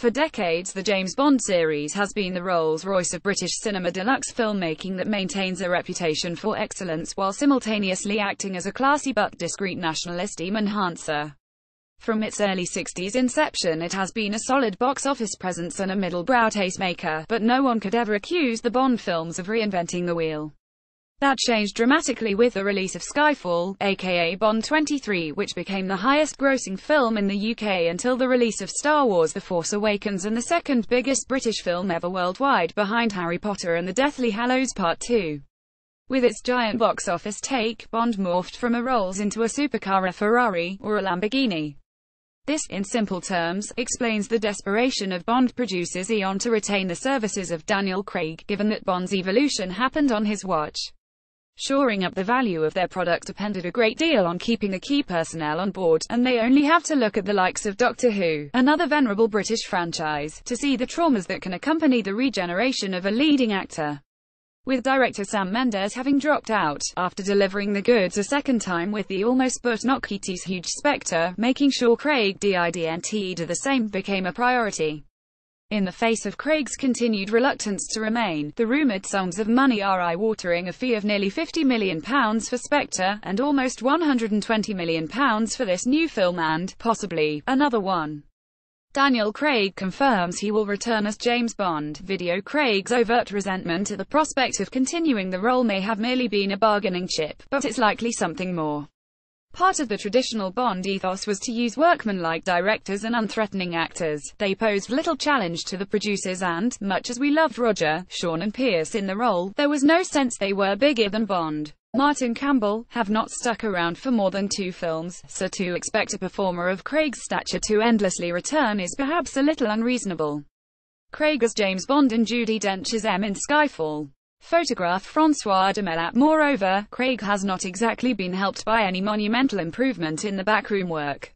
For decades, the James Bond series has been the Rolls-Royce of British cinema deluxe filmmaking that maintains a reputation for excellence while simultaneously acting as a classy but discreet national esteem enhancer. From its early 60s inception, it has been a solid box office presence and a middle-brow tastemaker, but no one could ever accuse the Bond films of reinventing the wheel. That changed dramatically with the release of Skyfall, aka Bond 23, which became the highest-grossing film in the UK until the release of Star Wars The Force Awakens, and the second biggest British film ever worldwide, behind Harry Potter and the Deathly Hallows Part 2. With its giant box office take, Bond morphed from a Rolls into a supercar, a Ferrari, or a Lamborghini. This, in simple terms, explains the desperation of Bond producers Eon to retain the services of Daniel Craig, given that Bond's evolution happened on his watch. Shoring up the value of their product depended a great deal on keeping the key personnel on board, and they only have to look at the likes of Doctor Who, another venerable British franchise, to see the traumas that can accompany the regeneration of a leading actor. With director Sam Mendes having dropped out, after delivering the goods a second time with the almost but not Kitty's huge Spectre, making sure Craig didn't do the same became a priority. In the face of Craig's continued reluctance to remain, the rumoured sums of money are eye-watering: a fee of nearly £50 million for Spectre, and almost £120 million for this new film and, possibly, another one. Daniel Craig confirms he will return as James Bond. Video Craig's overt resentment at the prospect of continuing the role may have merely been a bargaining chip, but it's likely something more. Part of the traditional Bond ethos was to use workmanlike directors and unthreatening actors. They posed little challenge to the producers and, much as we loved Roger, Sean and Pierce in the role, there was no sense they were bigger than Bond. Martin Campbell have not stuck around for more than 2 films, so to expect a performer of Craig's stature to endlessly return is perhaps a little unreasonable. Craig as James Bond and Judi Dench as M in Skyfall. Photograph François Dumelat. Moreover, Craig has not exactly been helped by any monumental improvement in the backroom work.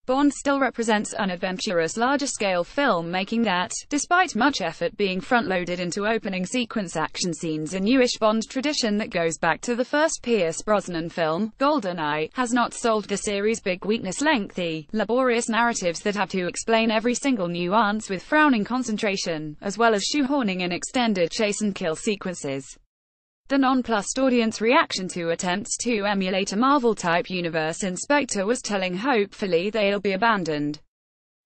Bond still represents unadventurous larger-scale filmmaking that, despite much effort being front-loaded into opening sequence action scenes, a newish Bond tradition that goes back to the first Pierce Brosnan film, GoldenEye, has not solved the series' big weakness: lengthy, laborious narratives that have to explain every single nuance with frowning concentration, as well as shoehorning in extended chase-and-kill sequences. The nonplussed audience reaction to attempts to emulate a Marvel-type universe in Spectre was telling. Hopefully they'll be abandoned.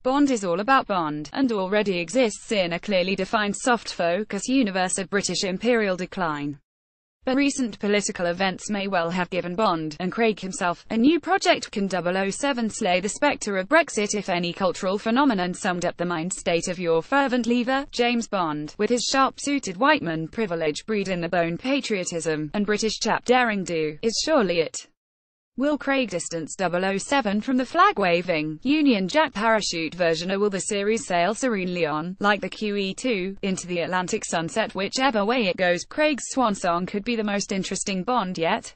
Bond is all about Bond, and already exists in a clearly defined soft-focus universe of British imperial decline. But recent political events may well have given Bond, and Craig himself, a new project. Can 007 slay the spectre of Brexit if any cultural phenomenon summed up the mind state of your fervent lever? James Bond, with his sharp-suited whiteman privilege, breed-in-the-bone patriotism, and British chap daring-do, is surely it. Will Craig distance 007 from the flag-waving, Union Jack parachute version, or will the series sail serenely on, like the QE2, into the Atlantic sunset? Whichever way it goes, Craig's swan song could be the most interesting Bond yet.